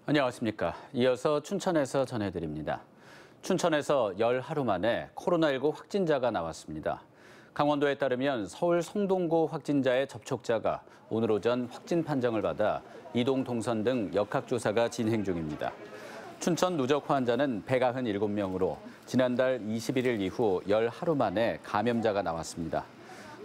안녕하십니까. 이어서 춘천에서 전해드립니다. 춘천에서 열 하루 만에 코로나19 확진자가 나왔습니다. 강원도에 따르면 서울 성동구 확진자의 접촉자가 오늘 오전 확진 판정을 받아 이동 동선 등 역학조사가 진행 중입니다. 춘천 누적 환자는 197명으로 지난달 21일 이후 열 하루 만에 감염자가 나왔습니다.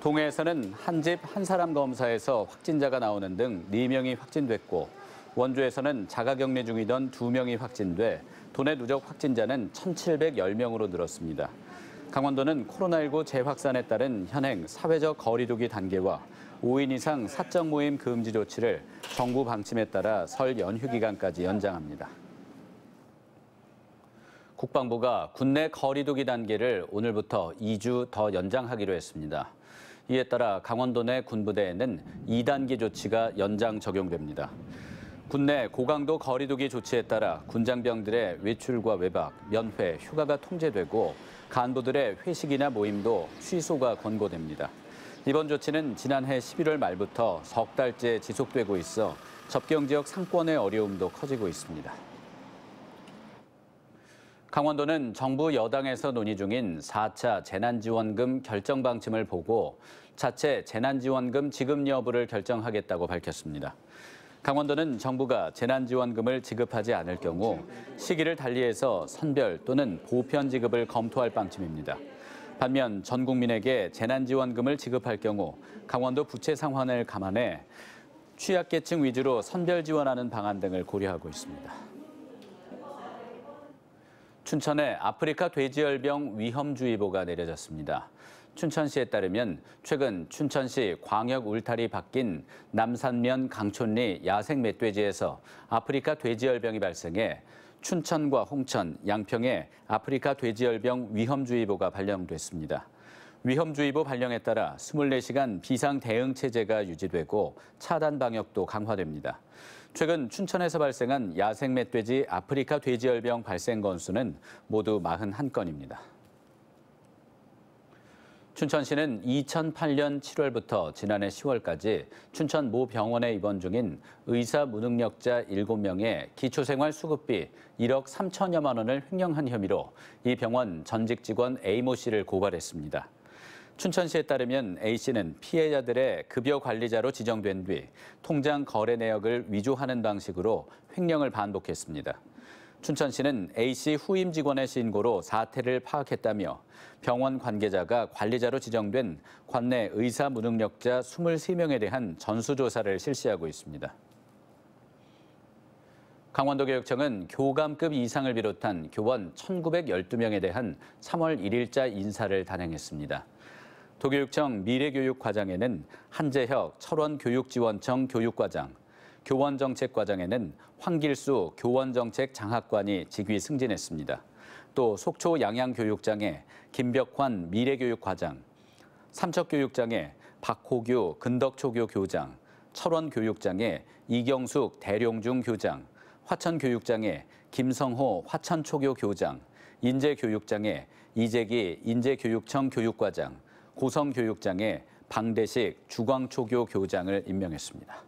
동해에서는 한 집 한 사람 검사에서 확진자가 나오는 등 4명이 확진됐고 원주에서는 자가격리 중이던 2명이 확진돼 도내 누적 확진자는 1,710명으로 늘었습니다. 강원도는 코로나19 재확산에 따른 현행 사회적 거리 두기 단계와 5인 이상 사적 모임 금지 조치를 정부 방침에 따라 설 연휴 기간까지 연장합니다. 국방부가 국내 거리 두기 단계를 오늘부터 2주 더 연장하기로 했습니다. 이에 따라 강원도 내 군부대에는 2단계 조치가 연장 적용됩니다. 국내 고강도 거리 두기 조치에 따라 군장병들의 외출과 외박, 면회, 휴가가 통제되고 간부들의 회식이나 모임도 취소가 권고됩니다. 이번 조치는 지난해 11월 말부터 석 달째 지속되고 있어 접경 지역 상권의 어려움도 커지고 있습니다. 강원도는 정부 여당에서 논의 중인 4차 재난지원금 결정 방침을 보고 자체 재난지원금 지급 여부를 결정하겠다고 밝혔습니다. 강원도는 정부가 재난지원금을 지급하지 않을 경우 시기를 달리해서 선별 또는 보편 지급을 검토할 방침입니다. 반면 전 국민에게 재난지원금을 지급할 경우 강원도 부채 상황을 감안해 취약계층 위주로 선별 지원하는 방안 등을 고려하고 있습니다. 춘천에 아프리카 돼지열병 위험주의보가 내려졌습니다. 춘천시에 따르면 최근 춘천시 광역 울타리 바뀐 남산면 강촌리 야생 멧돼지에서 아프리카 돼지열병이 발생해 춘천과 홍천, 양평에 아프리카 돼지열병 위험주의보가 발령됐습니다. 위험주의보 발령에 따라 24시간 비상 대응 체제가 유지되고 차단 방역도 강화됩니다. 최근 춘천에서 발생한 야생 멧돼지 아프리카 돼지열병 발생 건수는 모두 41건입니다. 춘천시는 2008년 7월부터 지난해 10월까지 춘천 모 병원에 입원 중인 의사 무능력자 7명의 기초생활 수급비 1억 3천여만 원을 횡령한 혐의로 이 병원 전직 직원 A모 씨를 고발했습니다. 춘천시에 따르면 A씨는 피해자들의 급여 관리자로 지정된 뒤 통장 거래 내역을 위조하는 방식으로 횡령을 반복했습니다. 춘천시는 A씨 후임 직원의 신고로 사태를 파악했다며 병원 관계자가 관리자로 지정된 관내 의사 무능력자 23명에 대한 전수조사를 실시하고 있습니다. 강원도교육청은 교감급 이상을 비롯한 교원 1,912명에 대한 3월 1일자 인사를 단행했습니다. 도교육청 미래교육과장에는 한재혁 철원교육지원청 교육과장, 교원정책과장에는 황길수 교원정책장학관이 직위 승진했습니다. 또 속초 양양교육장에 김벽환 미래교육과장, 삼척교육장에 박호규 근덕초교 교장, 철원교육장에 이경숙 대룡중 교장, 화천교육장에 김성호 화천초교 교장, 인제교육장에 이재기 인제교육청 교육과장, 고성교육장에 방대식 주광초교 교장을 임명했습니다.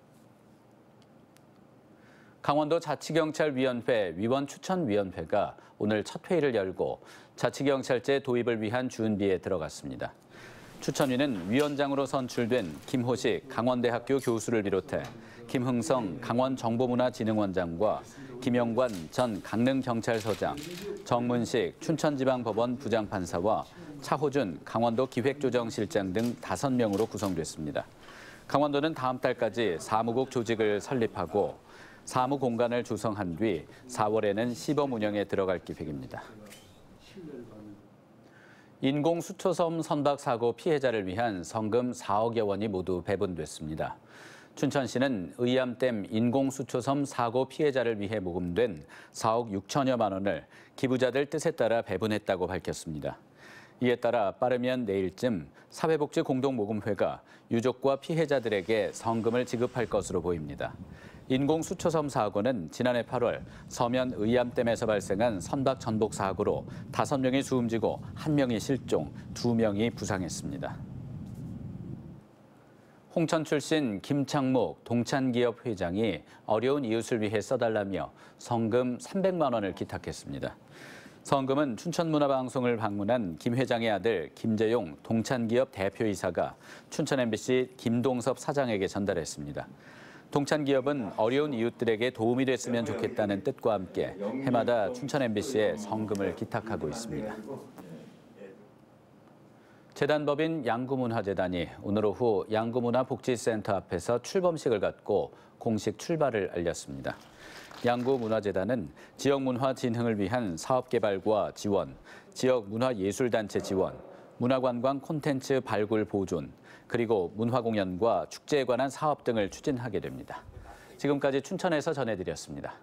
강원도 자치경찰위원회 위원추천위원회가 오늘 첫 회의를 열고 자치경찰제 도입을 위한 준비에 들어갔습니다. 추천위는 위원장으로 선출된 김호식 강원대학교 교수를 비롯해 김흥성 강원정보문화진흥원장과 김영관 전 강릉경찰서장, 정문식 춘천지방법원 부장판사와 차호준 강원도 기획조정실장 등 5명으로 구성됐습니다. 강원도는 다음 달까지 사무국 조직을 설립하고 사무 공간을 조성한 뒤 4월에는 시범 운영에 들어갈 계획입니다. 인공수초섬 선박 사고 피해자를 위한 성금 4억여 원이 모두 배분됐습니다. 춘천시는 의암댐 인공수초섬 사고 피해자를 위해 모금된 4억 6천여만 원을 기부자들 뜻에 따라 배분했다고 밝혔습니다. 이에 따라 빠르면 내일쯤 사회복지공동모금회가 유족과 피해자들에게 성금을 지급할 것으로 보입니다. 인공수초섬 사고는 지난해 8월 서면 의암댐에서 발생한 선박 전복 사고로 5명이 숨지고 1명이 실종, 2명이 부상했습니다. 홍천 출신 김창묵 동찬기업 회장이 어려운 이웃을 위해 써달라며 성금 300만 원을 기탁했습니다. 성금은 춘천문화방송을 방문한 김 회장의 아들 김재용 동찬기업 대표이사가 춘천 MBC 김동섭 사장에게 전달했습니다. 동찬기업은 어려운 이웃들에게 도움이 됐으면 좋겠다는 뜻과 함께 해마다 춘천 MBC에 성금을 기탁하고 있습니다. 재단법인 양구문화재단이 오늘 오후 양구문화복지센터 앞에서 출범식을 갖고 공식 출발을 알렸습니다. 양구문화재단은 지역문화 진흥을 위한 사업개발과 지원, 지역문화예술단체 지원, 문화관광 콘텐츠 발굴 보존, 그리고 문화공연과 축제에 관한 사업 등을 추진하게 됩니다. 지금까지 춘천에서 전해드렸습니다.